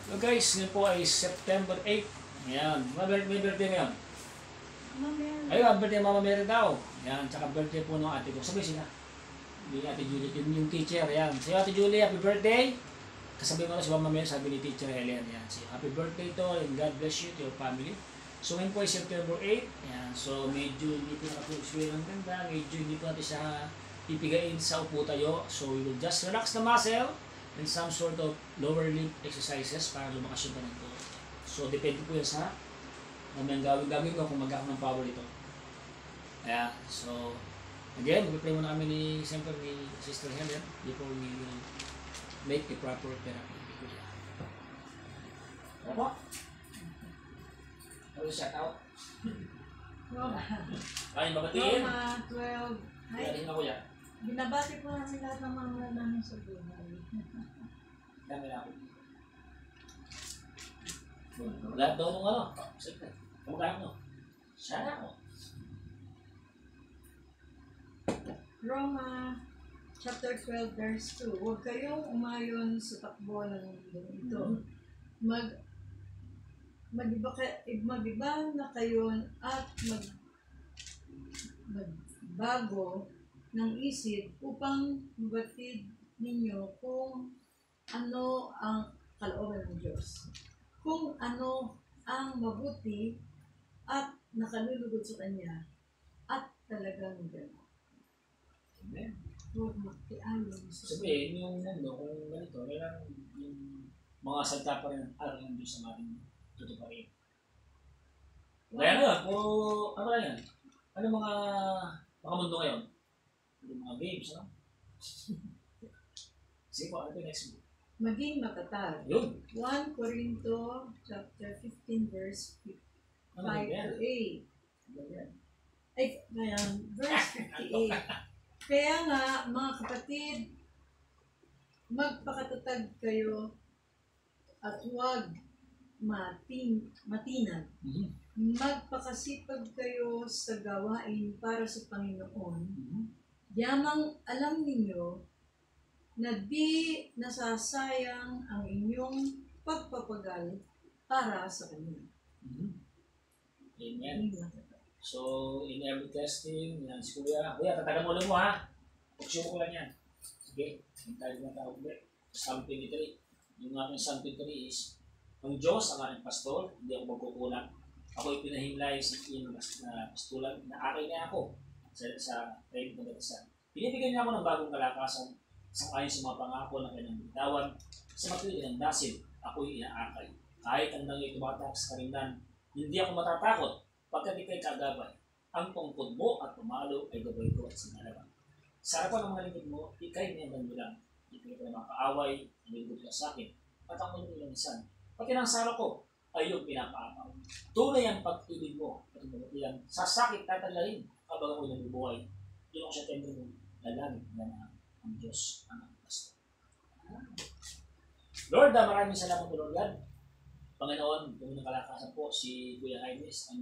So guys, ngayon po ay September 8. Ayan, may birthday ngayon. Ayun, birthday Mama Mary daw. Ayan, tsaka birthday po ng ate ko. Sabi sila. Hindi ate Julie, yung teacher. Ayan, si ate Julie, happy birthday. Kasabi mo na si Mama Mary, sabi ni teacher Helen. Ayan, si happy birthday to and God bless you to your family. So ngayon po ay September 8. Ayan, so medyo hindi po nakapag-sway ng ganda. Medyo hindi po natin siya pipigain sa upo tayo. So we will just relax the muscle and some sort of lower limb exercises para lumakas yung tanong ko. So depende po yan sa mamayang gawin ko kung mag-ako ng power ito. Ayan, so again, mag-pray muna kami siyempre ni Sister Helen before we will make the proper therapy. Opo? Ano shout out? Ay, babatiin? Roma 12. Ay, ako yan. Binabati po namin lahat ng mga namin sa buhay. Dami na ako. Lahat daw nung ano. Sige. Kamagaya mo. Sana ako. Roma chapter 12 verse 2. Huwag kayong umayon sa takbo ng mundo ito. Mag-iba na kayo at magbago ng isip upang mabatid ninyo kung ano ang kalooban ng Diyos. Kung ano ang mabuti at nakalulugod sa Kanya at talagang gano'n. Amen. Huwag makiayon sa Sabihin, yung mundo, kung ganito, kailangan yung mga salta pa rin ang aral ng Diyos sa ating tutuparin. Kaya nga, puro, ano lang yan? Ano mga mundo ngayon? Yung mga games, no? Sige po, ano ito next week? maging matatag. Yun. 1 Corinto chapter 15 verse 5 Ano to yan? 8. Ano yan? Ay, verse 58. Kaya nga, mga kapatid, magpakatatag kayo at huwag matinag. Magpakasipag kayo sa gawain para sa Panginoon. Yamang alam ninyo na di nasasayang ang inyong pagpapagal para sa Kanya. Amen. So, in every testing, yan si Kuya. Kuya, tatagan mo ulit mo ha. Pagsubo ko lang yan. Sige, hintayin na tao ulit. Psalm 23. Yung aking Psalm 23 is, ang Diyos ang aking pastor, hindi ako magkukulang. Ako ipinahimlay sa inyong pastulan na akin na ako sa training ng Dalasan. Pinibigyan niya ako ng bagong kalakasan sa ayon sa mga pangako ng kanyang bitawan. Sa matuloy ng dasil, ako'y inaakay. Kahit ang nangyayi tumatak sa karindan, hindi ako matatakot pagkat ikay kagabay. Ang tungkod mo at pumalo ay gabay ko at sinalaman. Sa harapan ng mga lingkod mo, ikay niyaman mo lang. Ikay ka na makaaway, nalingkod ka sa akin, at ang mga isan. Pati ng sara ko, ay yung pinapaapaw. Tunay ang pag-ibig mo, at yung sasakit tatalahin, habang ako nabubuhay. Yun ako sa tempo mo, lalangit na ang Diyos ang pastor. Lord, maraming salamat po, Lord God. Panginoon, kung nakalakasan po si Kuya Ines, ang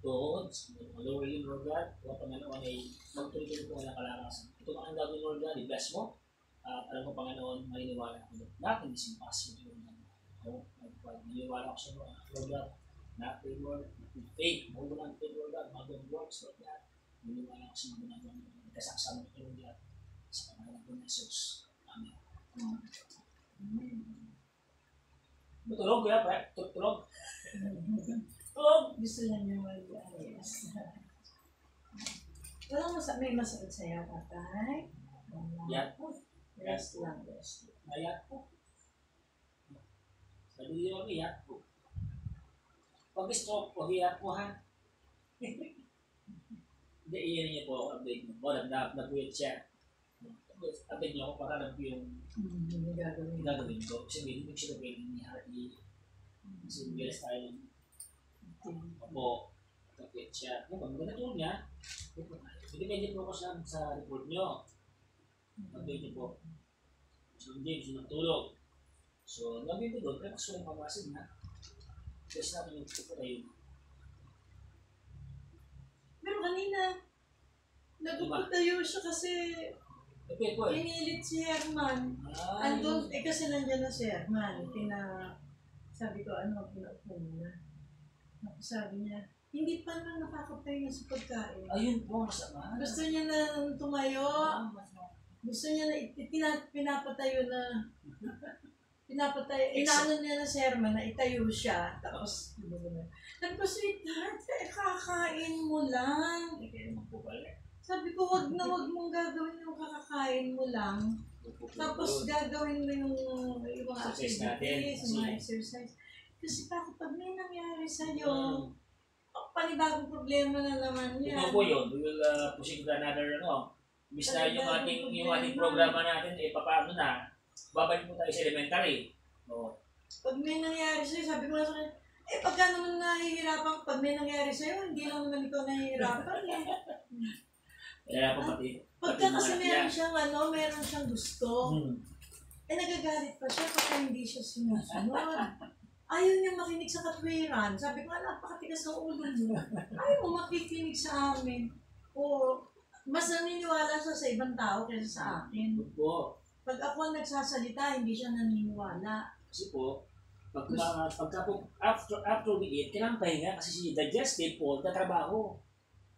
tuhod, lower limb, Lord God, o Panginoon ay magtuloy-tuloy po ng kalakasan. Ito ang gagawin, Lord God, i-bless mo. At alam ko, Panginoon, maniniwala ko, nothing is impossible. Maniniwala ko sa Lord God, nothing, Lord, with faith, mo lang faith, Lord God, mag-good works, Lord God. Maniniwala ko sa mga ginagawa mo, kasama ko, Lord God, sa Panginoon ko na Jesus. Amen. Tulog kaya, pre? Tulog? Tulog! Gusto lang niya mag-ayos. May masakit sa'yo, tatay? Yat po. Rest lang, rest. Mayat po. Sabi niyo kami, yat po. Pag gusto ko, hiyat po ha. Hindi, iyan niyo po ako update mo. O, nag-wait siya. Update niyo ako para alam ko yung gagawin ko. Kasi hindi ko siya pwede ni Hardy. Kasi bilis tayo ng opo. Nag-wait siya. Maganda tulog niya. Hindi pwede po ako sa report niyo. Update niyo po. So, hindi siya nagtulog. So, nabito doon. Pero gusto yung pamasin na. Kasi natin yung puputayin. Pero kanina, nagpuputayo siya kasi Okay po eh. Pinilit si Herman. Ay, Andun, kasi nandiyan na si Herman. Sabi ko, ano, pinaupo mo na. Tapos sabi niya, hindi pa na nakakapahinga sa pagkain. ayun po, masama. Gusto niya na tumayo. Gusto niya na, pinapatayo na. Inaano niya na si Herman na itayo siya. Tapos, sabi ko, sweetheart, kakain mo lang. Kaya naman po pala. Sabi ko, wag mong gagawin yung kakakain mo lang. Tapos gagawin mo yung mga Exercise activities, natin. mga exercise. Kasi pag may nangyari sa'yo, panibagong problema na naman yan. Ito po yun. We will pushing to another, imbis na yung ating programa natin, papaano na, babalik mo tayo sa elementary. Pag may nangyari sa'yo, sabi ko na sa kanya, pagka naman nahihirapan, pag may nangyari sa'yo, hindi lang naman ikaw nahihirapan eh. Kaya po pati. Pagka kasi meron siyang gusto, nagagalit pa siya kapag hindi siya sumusunod. Ayaw niya makinig sa katwiran. Sabi ko, napakatigas ng ulo mo. Ayaw mo makikinig sa amin. O, mas naniniwala siya sa ibang tao kaysa sa akin. Pag ako nagsasalita, hindi siya naniniwala. Kasi po, pagka po, after we eat, kailangan pahinga kasi si digestive po, tatrabaho.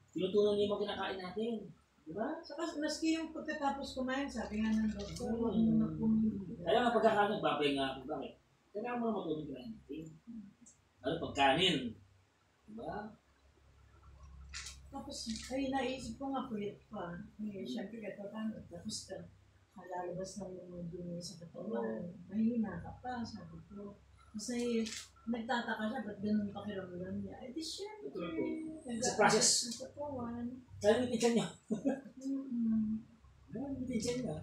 Tinutunan niya yung mga kinakain natin. Diba? Saka maski yung pagkatapos kumain, sabi nga ng doktor, huwag mo na pumilit. Kaya nga pagkakain, papahinga ako. Bakit? Kailangan mo na matulog kinain natin. Ano, pagkanin. Diba? Tapos, naisip ko nga, puyat pa. Siyempre, tapos lalabas ng mga dumi sa katawan. Mahina ka pa, sabi ko. Kasi, nagtataka siya, ba't ganun pakiramdam niya? Di syempre, sa process. Sa katawan. Kaya yung teacher niya. Yung teacher niya.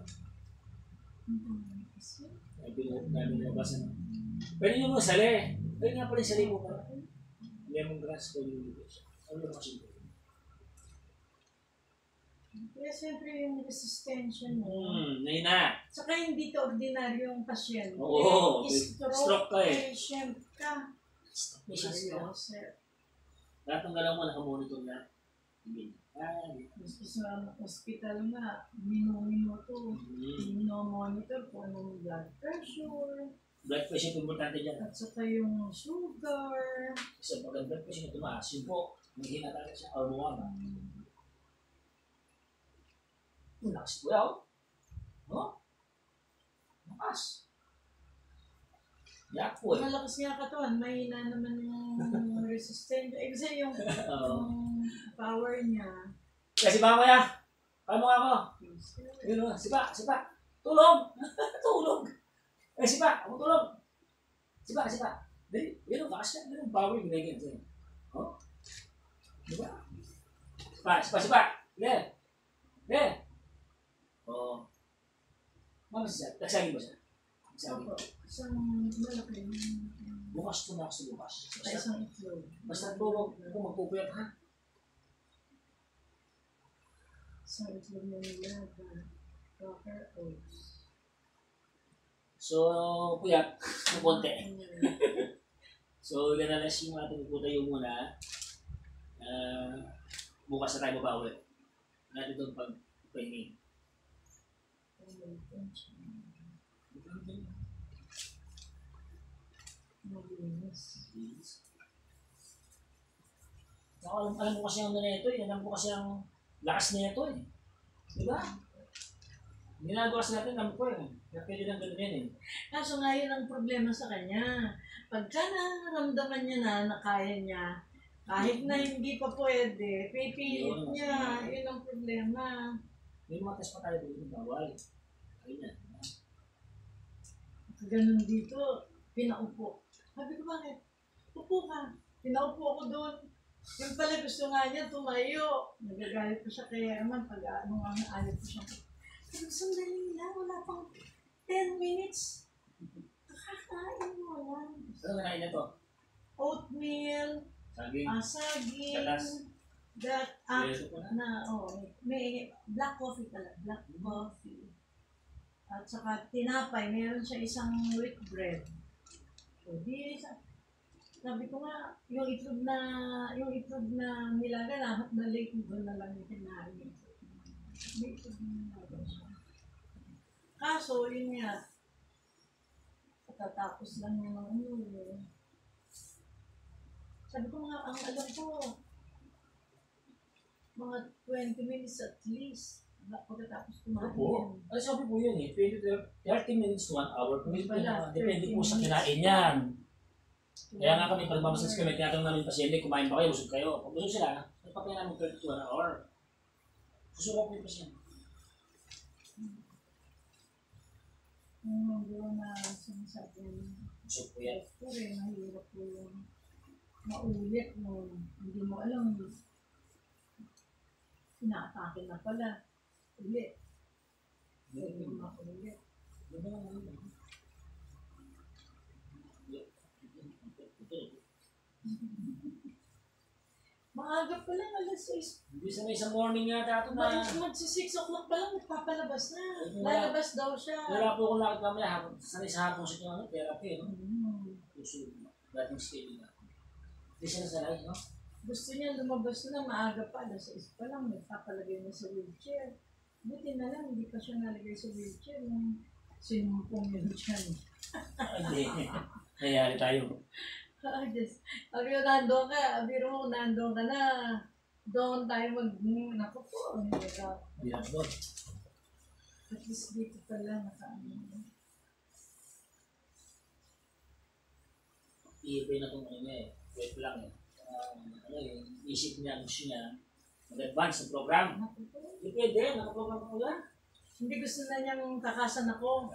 Ay, binabasa na. Pwede nyo mo sali. Pwede nga pala yung sali mo pa. Lemongrass ko yung libes. Ano yung kasi? Kaya siyempre yung resistensya mo. Nahina. Saka hindi ka ordinaryong pasyente. Oo. Stroke ka eh. Patient ka. Lahat ng galaw mo nakamonitor na. Sa hospital nga, minuto, monitor kung anong blood pressure. Blood pressure po importante dyan. At saka yung sugar. Kasi pag blood pressure na tumaas, yun po, maghina talaga siya. O bumaba. Lakas po yaw. Lakas. Yak po eh. Malakas nga katawan, mahina naman yung resistance. Kasi yung power niya. Kaya sipa ko ya. Kaya mo nga ako. Yun o, sipa. Tulog. Tulog. Sipa, ako tulog. Sipa. Yun o, lakas yan. Yun ang power yung binigyan sa'yo. Diba? Sipa. Sige. Mama siya. Nagsagin ba siya? Opo. Isang malaki. Bukas. Isang itlog. Basta tulog. Kung magpupuyat ha. Isang itlog na nilaga. Cracker oats. So, puyat. Ng konti. So, ganalas yung ating putayo muna. Bukas na tayo babawi. Natin doon pag-pahingin. Alam mo kasi ang nito eh. Alam mo kasi ang lakas nito eh. Diba? Ginagawa sa natin, alam ko eh. Kaya pwede lang ganun yan eh. Kaso nga yun ang problema sa kanya. Pagka nararamdaman niya na kaya niya, kahit na hindi pa pwede, pipilit niya. Yun ang problema. May mga test pa tayo dito ng bawal. Ayun yan. Ganun dito, pinaupo. Sabi ko, bakit? Upo ka. Pinaupo ako doon. Yung pala gusto nga niya tumayo. Nagagalit ko siya kaya naman pag ayaw ko siya. Pero sandali lang, wala pang 10 minutes. Kakakain mo lang. Ano kanain na to? Oatmeal, saging, may black coffee pala, black coffee. At saka tinapay, meron siya isang wheat bread. So, sabi ko nga, yung itlog na nilaga, lahat na late ko na lang yung kinain. May itlog na nilaga siya. Kaso, yun nga, katatapos lang niya ng ano eh. Sabi ko nga, ang alam ko, mga 20 minutes at least. Pagkatapos kumain Opo. yan. Ay, sabi po yun eh. 30 minutes to 1 hour. Wala, Depende 30 po sa minutes. kinain niyan. Kaya nga kami, pag mamasage kami, tinatanong namin yung pasyente, kumain ba kayo, busog kayo. Pag busog sila, nagpapaya namin 30 to 1 hour. Susuka po yung pasyente. Doon na sinasabi niya. Busog po yan. Pero mahirap po yung maulit mo. Hindi mo alam. Inaatake na pala. Ulit. Pwede mo maulit. Maaga pa lang, alas 6. Hindi sa may isang morning yata ito na. Magsi 6 o'clock pa lang, magpapalabas na. Lalabas daw siya. Wala po akong nakit mamaya hapon. Sanay sa hapon sa kanya, therapy, no? Puso, dating schedule na. Hindi siya nasanay, no? Gusto niya lumabas na maaga pa, alas 6 pa lang, magpapalagay na sa wheelchair. Buti na lang, hindi pa siya nalagay sa wheelchair. Nung sinumpong yun dyan. Hindi. Nangyari tayo. Just, sabi ko, nandun ka, biro mo, nandun ka na. Doon tayo naku po, ang hirap. Hirap doon. At least dito pala, nakaano. Iipay na itong ano niya eh. Wait lang eh. Isip niya, gusto niya, mag-advance sa program. Naku po. Hindi pwede, nakaprogram ko yan. Hindi gusto na niyang takasan ako.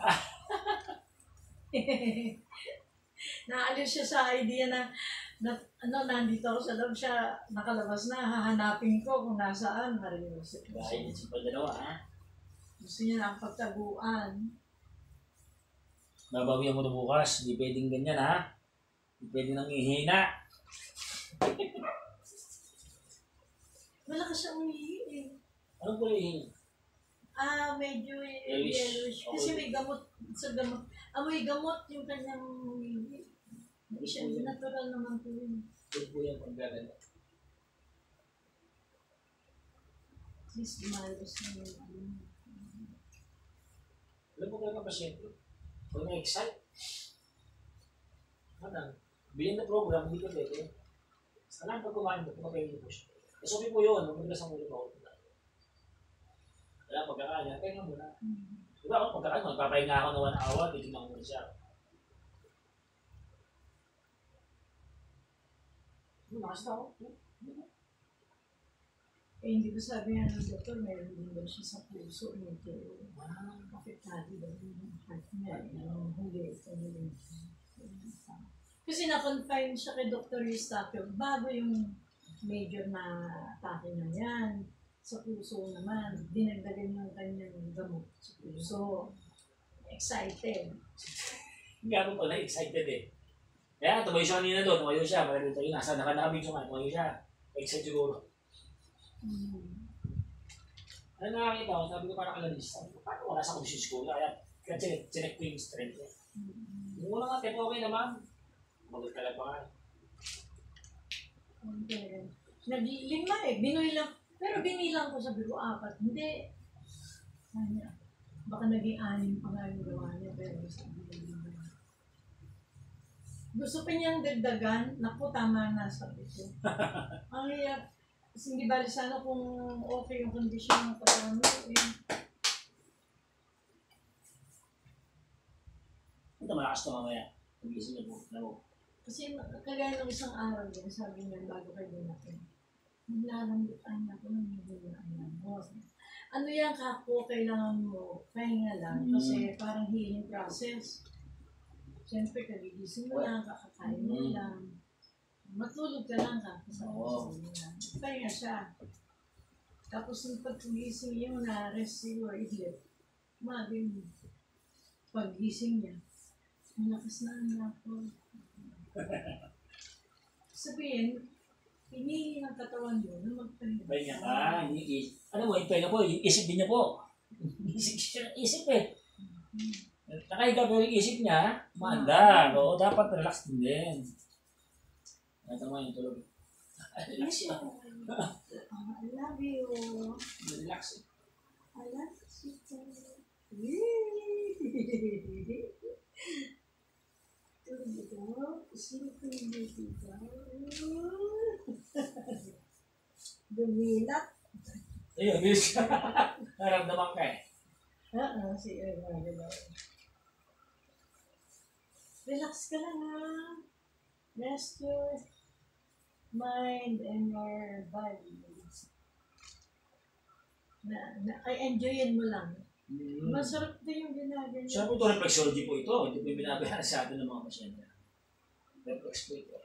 Naalis siya sa idea na nandito ako sa loob siya, nakalabas na, hahanapin ko kung nasaan. Mariusip ko Dahil siya. sa pagdalawa, ha? Gusto niya na ang pagtaguan. Babawihan mo na bukas. Hindi pwedeng ganyan, ha? Hindi pwedeng nanghihina. Malakas siya umihi eh. Anong po yung Medyo Yellowish. yellowish. Kasi may gamot, sa gamot. Amoy gamot yung kanyang umihi. Hindi siya, natural naman po yun. good po yung pagdadala? At least lumalabas na yung Alam mo kayo ng pasyente? Pag na-excite, bilhin na program, hindi ka pwede. Alam pag kumain mo, kumakain po siya. Kasi po yun, magbigas ang ulo ko. Kaya pagkakain niya, kaya nga muna. Diba ako pagkakain mo, nagpapahinga ako na 1 hour, titignan ko muna siya. Lakas na ako. hindi ko sabi nga ng doktor, meron din daw siya sa puso. Medyo apektado daw yung heart niya. Hindi, kasi na-confine siya kay Dr. Eustachio bago yung major na atake na yan. Sa puso naman, dinagdagan yung kanyang gamot sa puso. Excited. Gano'n pala, excited eh. Kaya tumayo siya kanina doon, tumayo siya, parang dito yun, nasa nakabidyo nga, tumayo siya. Excited siguro. Ano nakakita ko, sabi ko parang kalanis, sabi ko, paano wala sa kondisyon siguro? Kaya chinek ko yung strength niya. Yung una nga, tepo okay naman. Magagtalag pa nga. Lima eh, binoy lang. Pero binilang ko, sabi ko, 4. Hindi. Kanya. Baka naging 6 pa nga yung gawa niya, pero sabi ko, gusto pa niyang dagdagan, naku, tama na, sabi ko. Ang hirap. Kasi hindi bali sana kung okay yung kondisyon ng katawan mo. Ito malakas na mamaya. Pag-isip niya po. Kasi kagaya ng isang araw din, sabi niya, bago kayo natin, maglalambutan ako ng hihinaan mo. Ano yan, kako, kailangan mo, pahinga lang, kasi parang healing process. Siyempre, kagigising mo lang, kakakain mo lang. Matulog ka lang, kakasama mo lang. Pahinga siya. Tapos, nung pagkagising niya, na-rest siguro, idlip. Maging pag-gising niya, malakas na ako. Sabihin, hinihingi ng katawan mo na magpahinga. Pahinga ka, ano mo, yung pahinga po, yung isip din niya po. Isip eh. Nakahiga po yung isip niya, maanda. Oo, dapat relax din. Ito mo yung tulog. Relax yun. I love you. Relax. I love you. Dumilat. Ayun, bilis ka. Naramdaman ka eh. Oo, si relax ka lang ha. Rest your mind and your body. I-enjoyin mo lang. Masarap din yung ginagawa. Sabi po ito, reflexology po ito. Hindi po yung binabayaran sa atin ng mga pasyente. Reflex po ito.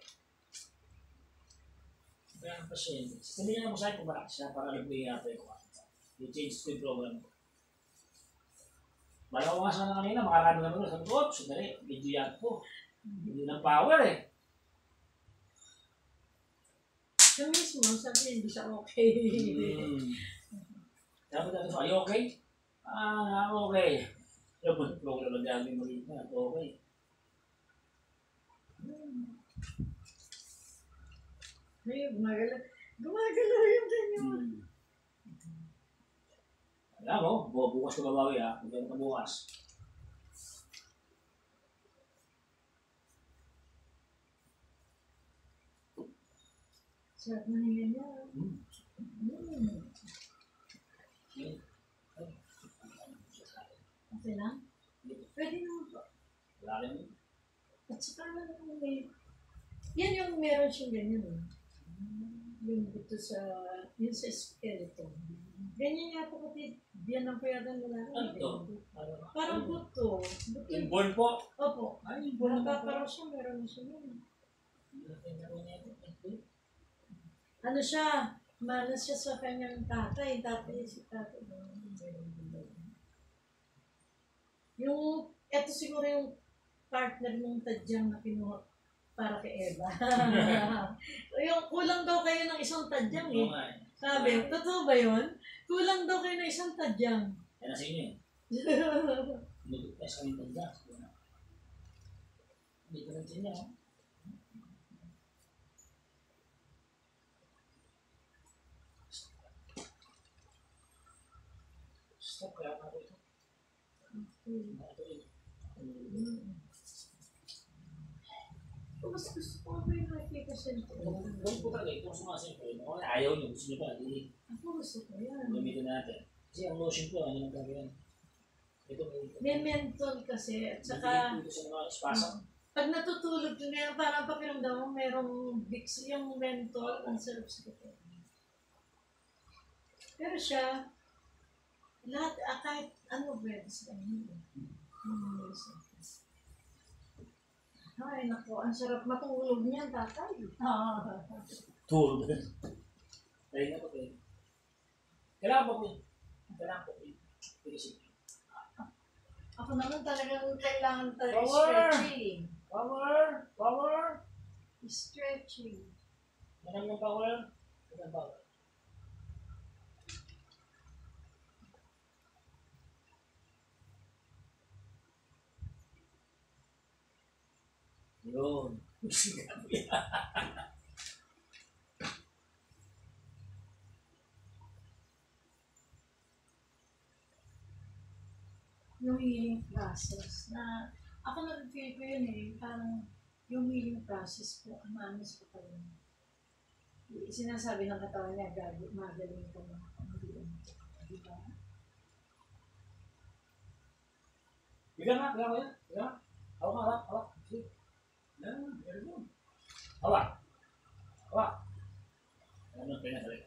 Kaya ang pasyente. Sabihin niya mo sa akin kung bakit siya para nagbihin natin ko. I-change ko yung program ko. Bala ko nga sa kanina, makarami naman ko. Sabi ko, oops, sandali, medyo yan po. Hindi ng power eh. Siya mismo, sabi hindi siya okay. Sabi natin, are you okay? I'm okay. Yung program na dami mo rin na, okay. Ay, gumagalaw yung ganyan. Alam mo, bukas ka babawi ha. Magkano ka bukas. Sarap na niya niya. Okay lang? Pwede naman po. Wala rin mo. At saka naman yan yung meron siyang ganyan. Yung dito sa, yung sa skeleton. Ganyan nga po kasi, diyan ang payagan nila. Ano ito? Parang buto. Yung born po? Opo. Ay, yung born po. Parang siya, meron na siya yun. Ano siya? Manas siya sa kanyang tatay. Tatay si tatay. Yung, eto siguro yung partner mong tadyang na kinuha para kay Eva. Yung kulang daw kayo ng isang tadyang eh. Sabi, totoo ba yun? Kulang daw kayo ng isang tadyang. Yan na sa inyo eh. Nag-test kami tadyang. Hindi ko rin sa inyo. Stop, kaya nga ito. Mas gusto ko ba yung nakikita siya nito? Doon po talaga, ito sumasin ko. Ayaw nyo, gusto nyo pa. Ako gusto ko yan. Gamitin natin. Kasi ang lotion po, ano nang gagawin? Ito may menthol kasi, at saka ito sa mga spasm. pag natutulog yun ngayon, parang pakiramdam mo merong Vicks yung menthol, ang sarap sa kapit. Pero siya, lahat, kahit ano pwede sa kanya. Ay, naku, ang sarap matulog niyan, tatay. Tulog. Dahil na po kayo. Kailangan po kayo. Kailangan po kayo. Ako naman talagang kailangan Power! stretching. Power! Power! Stretching. Manang ng power. Manang power. Yun. Yung healing process na ako na-feel ko yun eh, parang yung healing process ko, amamis ko pa rin. Sinasabi ng katawan niya, magaling ka na. Diba? Bigyan nga, bigyan mo yan. Bigyan nga. Hawak nga, hawak, hawak. Sige. Yan, very good. Hawak. Hawak. Ano ang pinagaling?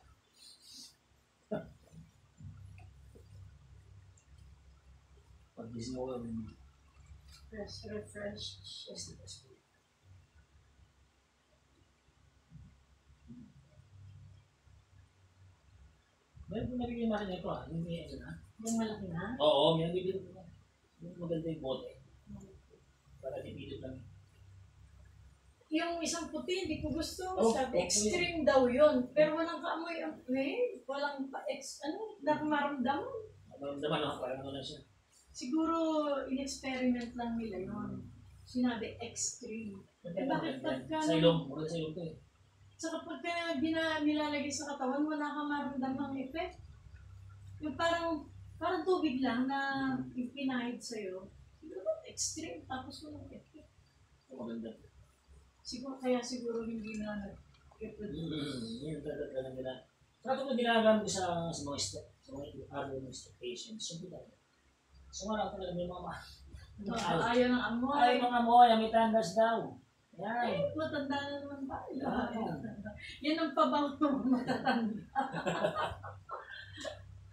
Pag-gising ako yung Refresh. Meron po nabigyan natin ito ha. Yung may ito na. Yung malaki na? Oo, may nabigyan ko na. Yung maganda yung bote. Para dipidot lang. Yung isang puti, hindi ko gusto. Oh, Sabi, okay. extreme daw yun. Pero walang kaamoy. Walang maramdaman. Maramdaman ako, parang ano siya. Siguro, in-experiment lang nila yun. Sinabi, extreme. Bakit pagka... Sa ilong, maganda sa ilong to eh. Saka pagka nilalagay sa katawan, wala kang maramdamang effect. Yung parang tubig lang na ipinahid sa'yo. extreme, tapos walang effect. Maganda. Siguro hindi na Yun talaga nila. Saka ito ginagamit ko sa mga other patients. So, nga talaga may mga ayaw ng amoy. ay mga amoy, amitandas daw. Yan. Matanda na naman tayo. Yan. Yan ang pabango ng matatanda.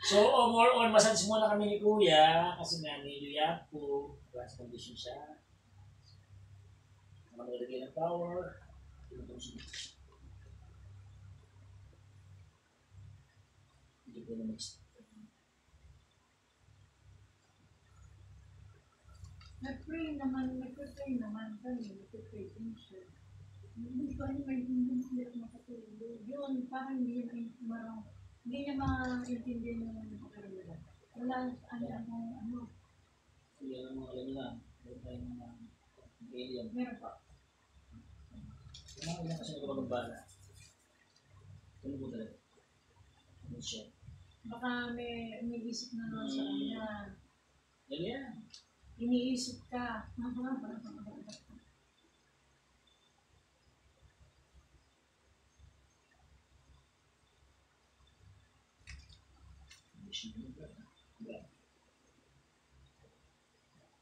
So, more on, massage muna kami ni Kuya kasi nga niluyap po. Advanced condition siya. Maglagay ng power. Hindi po na mag-stop. Nag-pray naman kami. Nag-pray din siya. Hindi ko ano, hindi ako makatulog. Yun, parang hindi niya maintindihan naman yung pakiramdam. Wala, ano. Yan ang mga alam nila. Meron tayong mga alien. Meron pa. Yung mga kasi nagpapagbaga. Ano po talaga? Ano siya? Baka may isip na naman sa kanya. Yan yan. Iniisip ka.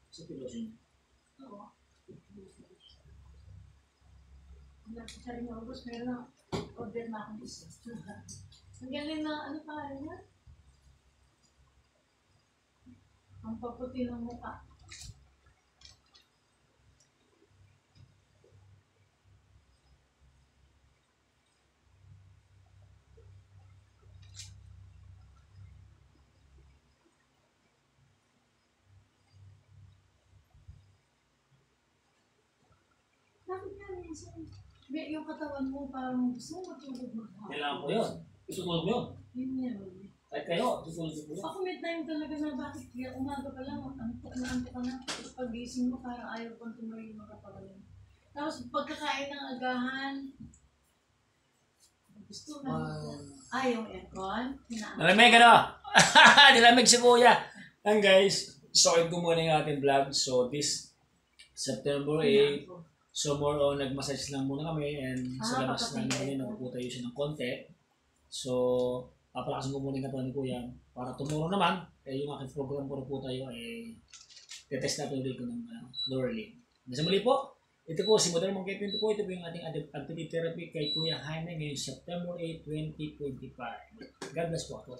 Sa pilosin. Oo. Sa rin August, meron na order na akong isa. Ang galing na, ano pa rin yan? Ang paputi ng mukha. Bakit nga minsan? Yung katawan mo parang gusto mo matulog maghapon. Kailangan ko yun. Itutulog mo yun. Yun yan. Kahit kayo, tutulog ko yun. Ako may time talaga na bakit kaya umaga pa lang, antok ka na. Tapos pag-gising mo parang ayaw pang tumayo makapagaling. Tapos pagkakain ng agahan, gusto mo. Yung aircon. Nalamig ano? Nilamig si Kuya. And guys, sorry ko muna yung ating vlog. So this September 8, so more on nag-massage lang muna kami and sa labas lang namin nagpuputayo siya ng konti. So, papalakasin ko muna yung katawan ni Kuya para tomorrow naman, yung aking program ko na po tayo tetest natin ulit ko ng lower limb. Nasa muli po, ito po si Modern Monkey Pinto po, ito po yung ating activity therapy kay Kuya Jaime ngayong September 8, 2025. God bless po ako.